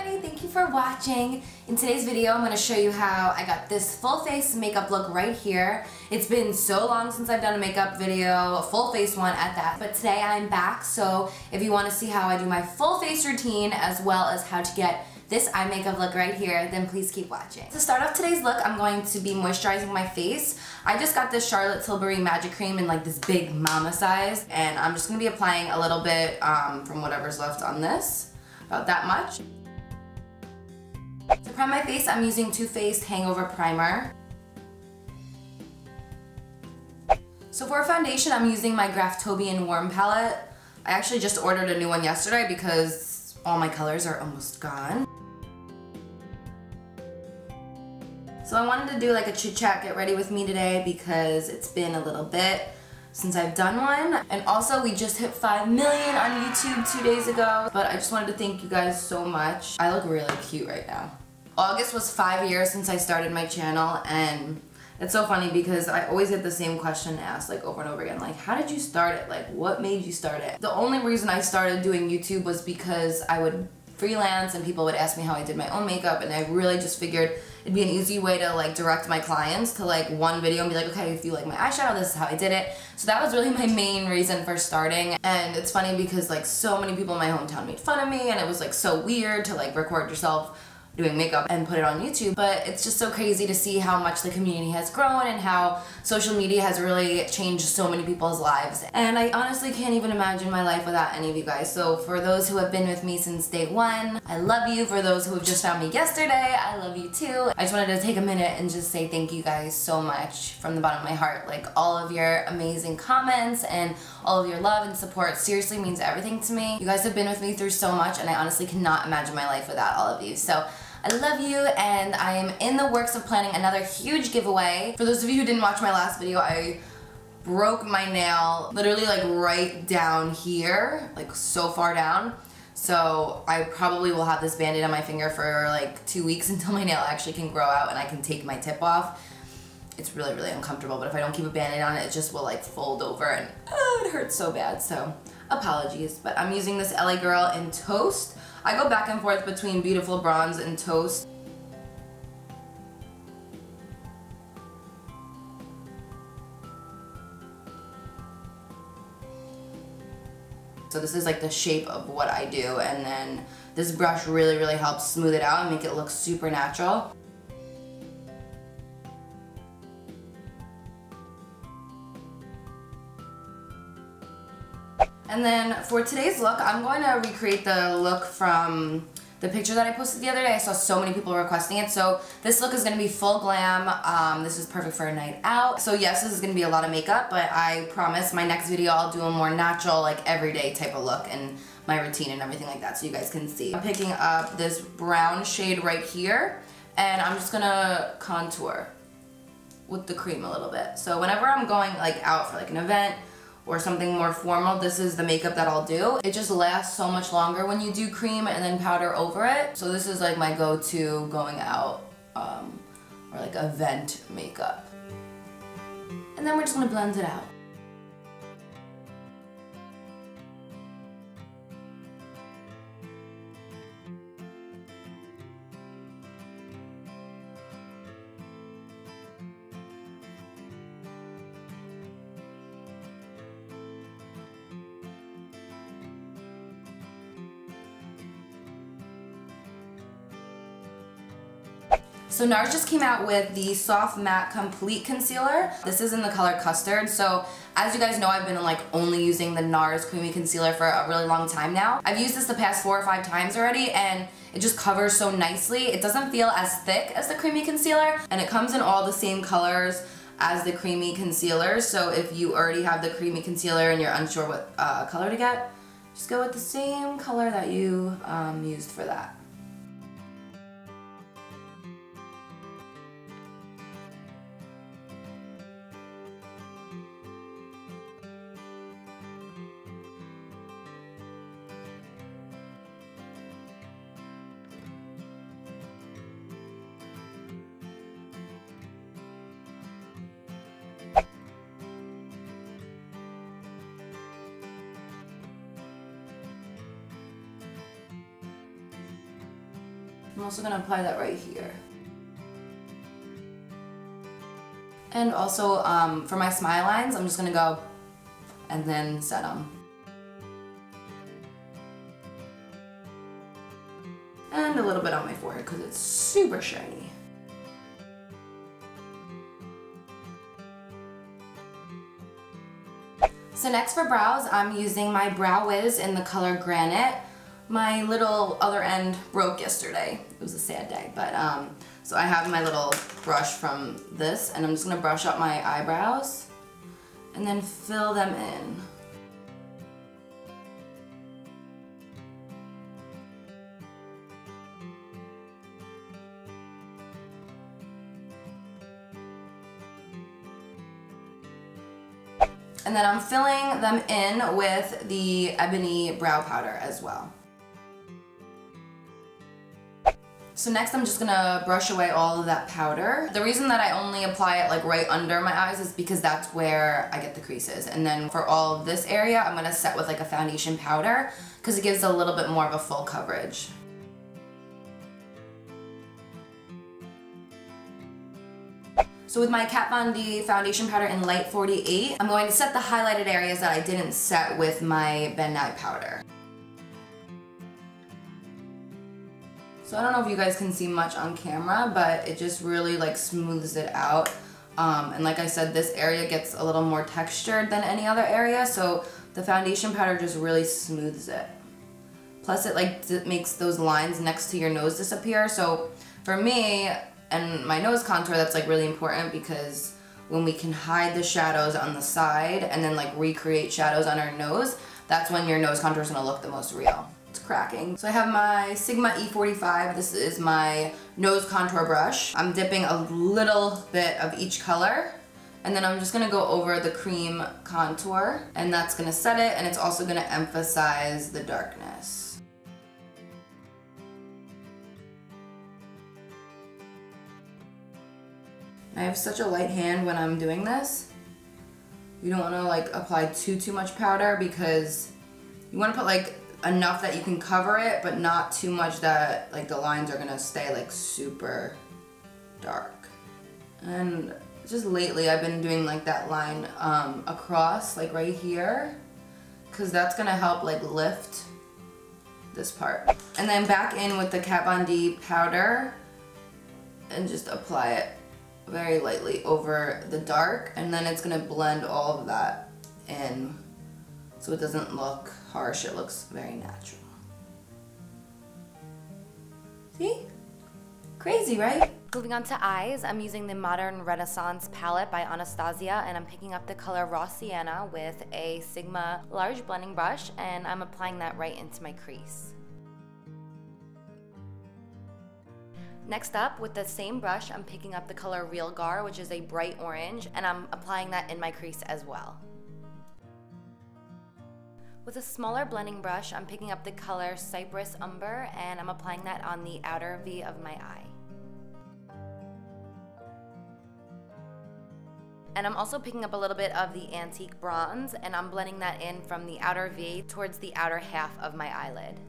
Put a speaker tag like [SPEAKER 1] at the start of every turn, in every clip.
[SPEAKER 1] Hi, thank you for watching. In today's video, I'm going to show you how I got this full face makeup look right here. It's been so long since I've done a makeup video, a full face one at that, but today I'm back, so if you want to see how I do my full face routine as well as how to get this eye makeup look right here, then please keep watching. To start off today's look, I'm going to be moisturizing my face. I just got this Charlotte Tilbury Magic Cream in like this big mama size, and I'm just going to be applying a little bit from whatever's left on this, about that much. To prime my face, I'm using Too Faced Hangover Primer. So for foundation, I'm using my GRAFTOBIAN Warm Palette. I actually just ordered a new one yesterday because all my colors are almost gone. So I wanted to do like a chit chat, get ready with me today because it's been a little bit since I've done one. And also we just hit 5 million on YouTube 2 days ago. But I just wanted to thank you guys so much. I look really cute right now. August was 5 years since I started my channel, and it's so funny because I always get the same question asked like over and over again, like how did you start it? Like what made you start it? The only reason I started doing YouTube was because I would freelance and people would ask me how I did my own makeup, and I really just figured it'd be an easy way to like direct my clients to like one video and be like, okay, if you like my eyeshadow, this is how I did it. So that was really my main reason for starting. And it's funny because like so many people in my hometown made fun of me, and it was like so weird to like record yourself doing makeup and put it on YouTube, but it's just so crazy to see how much the community has grown and how social media has really changed so many people's lives. And I honestly can't even imagine my life without any of you guys. So for those who have been with me since day one, I love you. For those who have just found me yesterday, I love you too. I just wanted to take a minute and just say thank you guys so much from the bottom of my heart. Like all of your amazing comments and all of your love and support seriously means everything to me. You guys have been with me through so much, and I honestly cannot imagine my life without all of you. So I love you, and I am in the works of planning another huge giveaway. For those of you who didn't watch my last video, I broke my nail literally like right down here, like so far down. So I probably will have this band-aid on my finger for like 2 weeks until my nail actually can grow out and I can take my tip off. It's really, really uncomfortable, but if I don't keep a band-aid on it, it just will like fold over and it hurts so bad, so apologies. But I'm using this LA Girl in Toast. I go back and forth between Beautiful Bronze and Toast. So this is like the shape of what I do, and then this brush really, really helps smooth it out and make it look super natural. And then for today's look, I'm going to recreate the look from the picture that I posted the other day. I saw so many people requesting it. So this look is going to be full glam. This is perfect for a night out. So yes, this is going to be a lot of makeup, but I promise my next video I'll do a more natural, like everyday type of look and my routine and everything like that so you guys can see. I'm picking up this brown shade right here, and I'm just going to contour with the cream a little bit. So whenever I'm going like out for like an event or something more formal, this is the makeup that I'll do. It just lasts so much longer when you do cream and then powder over it. So this is like my go-to going out or like event makeup. And then we're just gonna blend it out. So Nars just came out with the Soft Matte Complete Concealer. This is in the color Custard. So as you guys know, I've been like only using the Nars Creamy Concealer for a really long time now. I've used this the past 4 or 5 times already, and it just covers so nicely. It doesn't feel as thick as the Creamy Concealer, and it comes in all the same colors as the Creamy Concealer. So if you already have the Creamy Concealer and you're unsure what color to get, just go with the same color that you used for that. I'm also gonna apply that right here. And also for my smile lines, I'm just gonna go and then set them. And a little bit on my forehead because it's super shiny. So next for brows, I'm using my Brow Wiz in the color Granite. My little other end broke yesterday. It was a sad day, but so I have my little brush from this, and I'm just gonna brush up my eyebrows and then fill them in. And then I'm filling them in with the Ebony Brow Powder as well. So next I'm just gonna brush away all of that powder. The reason that I only apply it like right under my eyes is because that's where I get the creases. And then for all of this area, I'm gonna set with like a foundation powder because it gives a little bit more of a full coverage. So with my Kat Von D foundation powder in light 48, I'm going to set the highlighted areas that I didn't set with my Ben Nye powder. So I don't know if you guys can see much on camera, but it just really like smooths it out. And like I said, this area gets a little more textured than any other area, so the foundation powder just really smooths it. Plus it makes those lines next to your nose disappear. So for me, and my nose contour, that's like really important because when we can hide the shadows on the side and then like recreate shadows on our nose, that's when your nose contour is gonna look the most real. It's cracking. So I have my Sigma E45. This is my nose contour brush. I'm dipping a little bit of each color, and then I'm just gonna go over the cream contour, and that's gonna set it, and it's also gonna emphasize the darkness. I have such a light hand when I'm doing this. You don't want to like apply too much powder because you want to put like enough that you can cover it, but not too much that like the lines are gonna stay like super dark. And just lately I've been doing like that line across like right here because that's gonna help like lift this part. And then back in with the Kat Von D powder and just apply it very lightly over the dark, and then it's gonna blend all of that in so it doesn't look harsh, it looks very natural. See? Crazy, right? Moving on to eyes, I'm using the Modern Renaissance palette by Anastasia, and I'm picking up the color Raw Sienna with a Sigma large blending brush, and I'm applying that right into my crease. Next up, with the same brush, I'm picking up the color Real Gar, which is a bright orange, and I'm applying that in my crease as well. With a smaller blending brush, I'm picking up the color Cypress Umber, and I'm applying that on the outer V of my eye. And I'm also picking up a little bit of the Antique Bronze, and I'm blending that in from the outer V towards the outer half of my eyelid.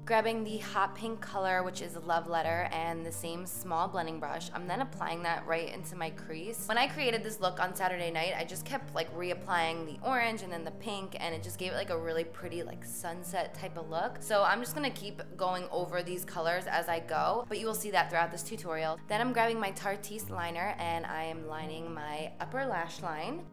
[SPEAKER 1] Grabbing the hot pink color, which is Love Letter, and the same small blending brush, I'm then applying that right into my crease. When I created this look on Saturday night, I just kept like reapplying the orange and then the pink, and it just gave it like a really pretty like sunset type of look. So I'm just gonna keep going over these colors as I go, but you will see that throughout this tutorial. Then I'm grabbing my Tarteist liner, and I am lining my upper lash line.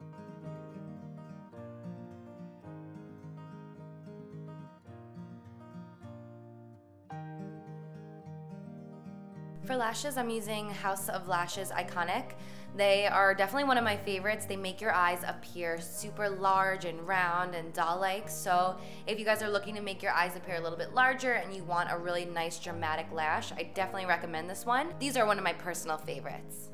[SPEAKER 1] For lashes, I'm using House of Lashes Iconic. They are definitely one of my favorites. They make your eyes appear super large and round and doll-like. So if you guys are looking to make your eyes appear a little bit larger and you want a really nice dramatic lash, I definitely recommend this one. These are one of my personal favorites.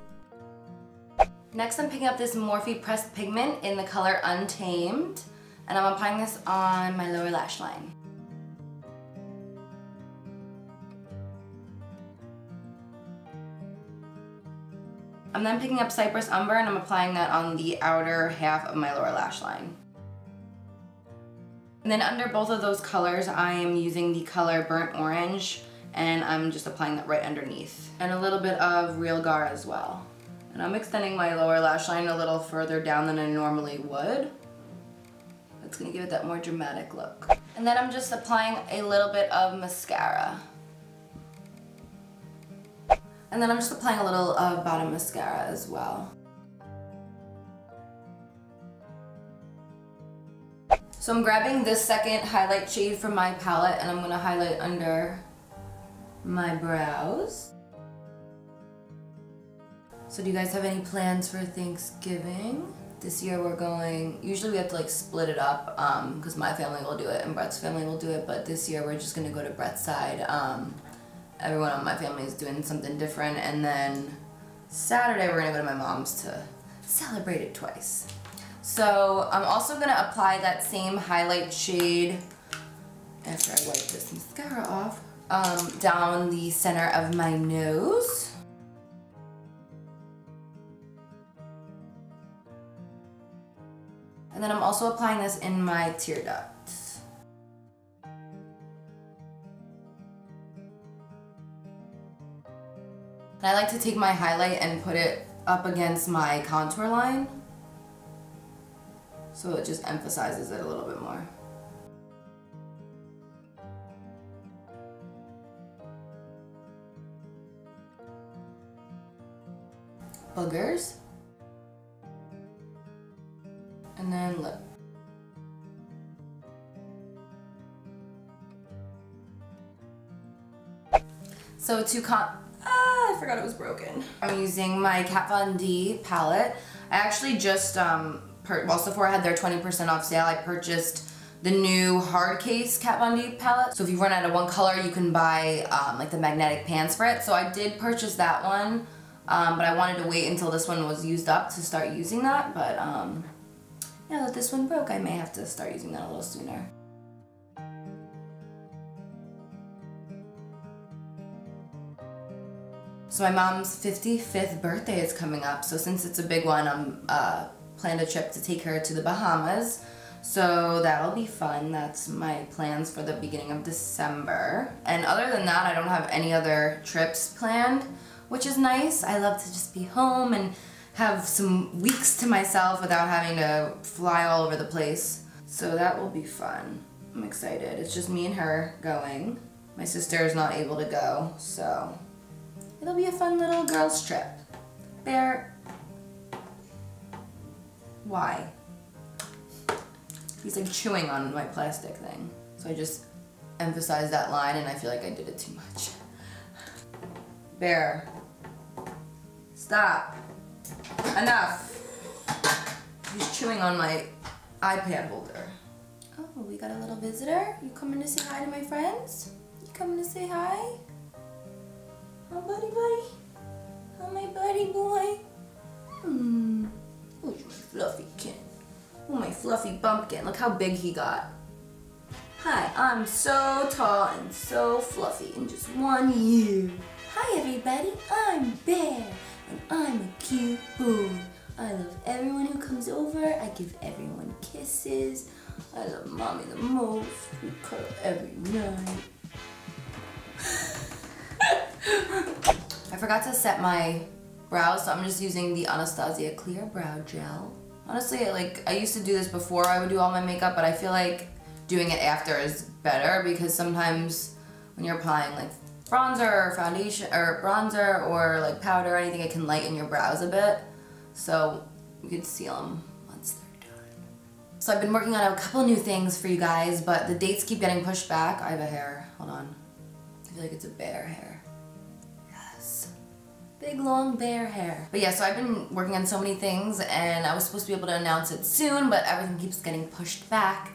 [SPEAKER 1] Next, I'm picking up this Morphe Pressed Pigment in the color Untamed, and I'm applying this on my lower lash line. I'm then picking up Cypress Umber, and I'm applying that on the outer half of my lower lash line. And then under both of those colors, I am using the color Burnt Orange and I'm just applying that right underneath. And a little bit of Real Gar as well. And I'm extending my lower lash line a little further down than I normally would. It's gonna give it that more dramatic look. And then I'm just applying a little bit of mascara. And then I'm just applying a little bottom mascara as well. So I'm grabbing this second highlight shade from my palette and I'm gonna highlight under my brows. So do you guys have any plans for Thanksgiving? This year we're going, usually we have to like split it up because my family will do it and Brett's family will do it, but this year we're just gonna go to Brett's side. Everyone on my family is doing something different, and then Saturday we're gonna go to my mom's to celebrate it twice. So I'm also gonna apply that same highlight shade after I wipe this mascara off down the center of my nose. And then I'm also applying this in my tear ducts. And I like to take my highlight and put it up against my contour line, so it just emphasizes it a little bit more. Boogers. And then lip. So I forgot it was broken. I'm using my Kat Von D palette. I actually just, Sephora had their 20% off sale. I purchased the new hard case Kat Von D palette. So if you run out of one color, you can buy like the magnetic pans for it. So I did purchase that one, but I wanted to wait until this one was used up to start using that. But now that this one broke, I may have to start using that a little sooner. So my mom's 55th birthday is coming up, so since it's a big one, I'm planned a trip to take her to the Bahamas. So that'll be fun. That's my plans for the beginning of December. And other than that, I don't have any other trips planned, which is nice. I love to just be home and have some weeks to myself without having to fly all over the place. So that will be fun. I'm excited. It's just me and her going. My sister is not able to go, so it'll be a fun little girls trip. Bear, why? He's like chewing on my plastic thing. So I just emphasized that line and I feel like I did it too much. Bear, stop. Enough. He's chewing on my iPad holder. Oh, we got a little visitor. You coming to say hi to my friends? You coming to say hi? Oh, buddy, buddy. Oh, my buddy boy. Who's my fluffy kid? Oh, my fluffy bumpkin. Look how big he got. Hi, I'm so tall and so fluffy in just 1 year. Hi, everybody. I'm Bear, and I'm a cute boy. I love everyone who comes over. I give everyone kisses. I love Mommy the most. We cuddle every night. I forgot to set my brows, so I'm just using the Anastasia Clear Brow Gel. Honestly, I used to do this before I would do all my makeup, but I feel like doing it after is better because sometimes when you're applying like bronzer or foundation or bronzer or like powder or anything, it can lighten your brows a bit. So you can seal them once they're done. So I've been working on a couple new things for you guys, but the dates keep getting pushed back. I have a hair, hold on. I feel like it's a bear hair. Big long bear hair. But yeah, so I've been working on so many things and I was supposed to be able to announce it soon, but everything keeps getting pushed back.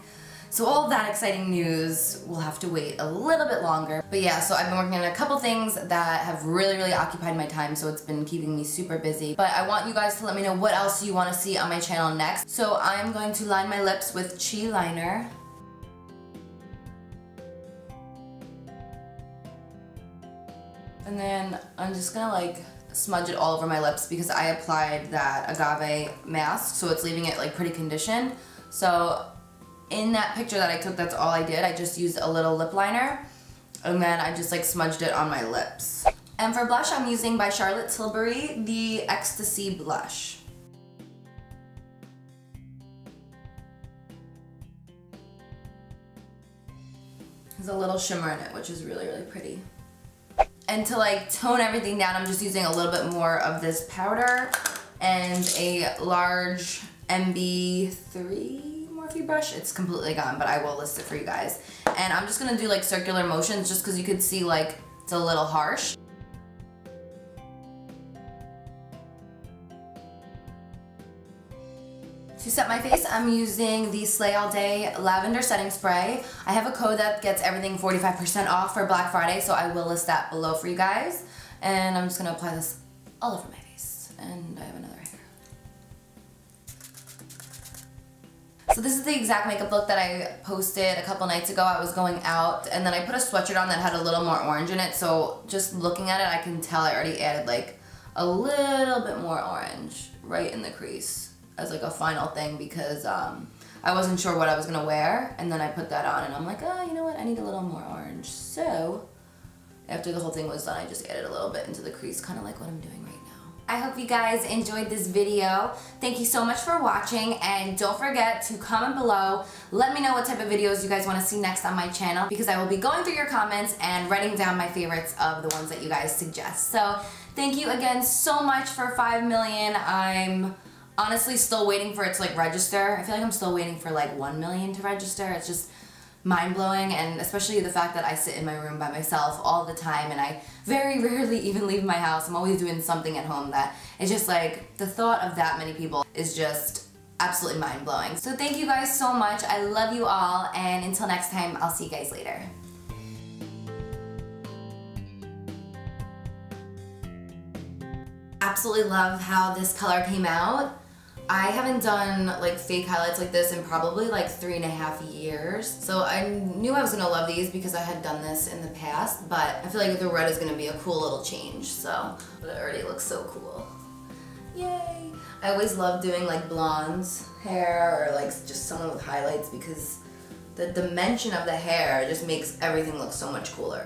[SPEAKER 1] So all of that exciting news will have to wait a little bit longer. But yeah, so I've been working on a couple things that have really occupied my time, so it's been keeping me super busy. But I want you guys to let me know what else you want to see on my channel next. So I'm going to line my lips with Chi liner. And then I'm just gonna like smudge it all over my lips because I applied that agave mask, so it's leaving it like pretty conditioned. So in that picture that I took, that's all I did. I just used a little lip liner. And then I just like smudged it on my lips. And for blush, I'm using by Charlotte Tilbury the Ecstasy blush. There's a little shimmer in it, which is really, really pretty. And to like tone everything down, I'm just using a little bit more of this powder and a large MB3 Morphe brush. It's completely gone, but I will list it for you guys. And I'm just gonna do like circular motions just because you could see like it's a little harsh. To set my face, I'm using the Slay All Day Lavender Setting Spray. I have a code that gets everything 45% off for Black Friday, so I will list that below for you guys. And I'm just gonna apply this all over my face. And I have another here. So this is the exact makeup look that I posted a couple nights ago. I was going out, and then I put a sweatshirt on that had a little more orange in it, so just looking at it, I can tell I already added like a little bit more orange right in the crease as like a final thing because I wasn't sure what I was gonna wear, and then I put that on and I'm like, oh, you know what, I need a little more orange. So after the whole thing was done, I just added a little bit into the crease, kind of like what I'm doing right now. I hope you guys enjoyed this video. Thank you so much for watching, and don't forget to comment below. Let me know what type of videos you guys want to see next on my channel, because I will be going through your comments and writing down my favorites of the ones that you guys suggest. So thank you again so much for 5 million. I'm honestly still waiting for it to like register. I feel like I'm still waiting for like 1 million to register. It's just mind-blowing, and especially the fact that I sit in my room by myself all the time and I very rarely even leave my house. I'm always doing something at home that it's just like the thought of that many people is just absolutely mind-blowing. So thank you guys so much. I love you all, and until next time, I'll see you guys later. Absolutely love how this color came out. I haven't done like fake highlights like this in probably like 3.5 years. So I knew I was gonna love these because I had done this in the past, but I feel like the red is gonna be a cool little change. So, but it already looks so cool. Yay! I always love doing like blondes hair or like just someone with highlights because the dimension of the hair just makes everything look so much cooler.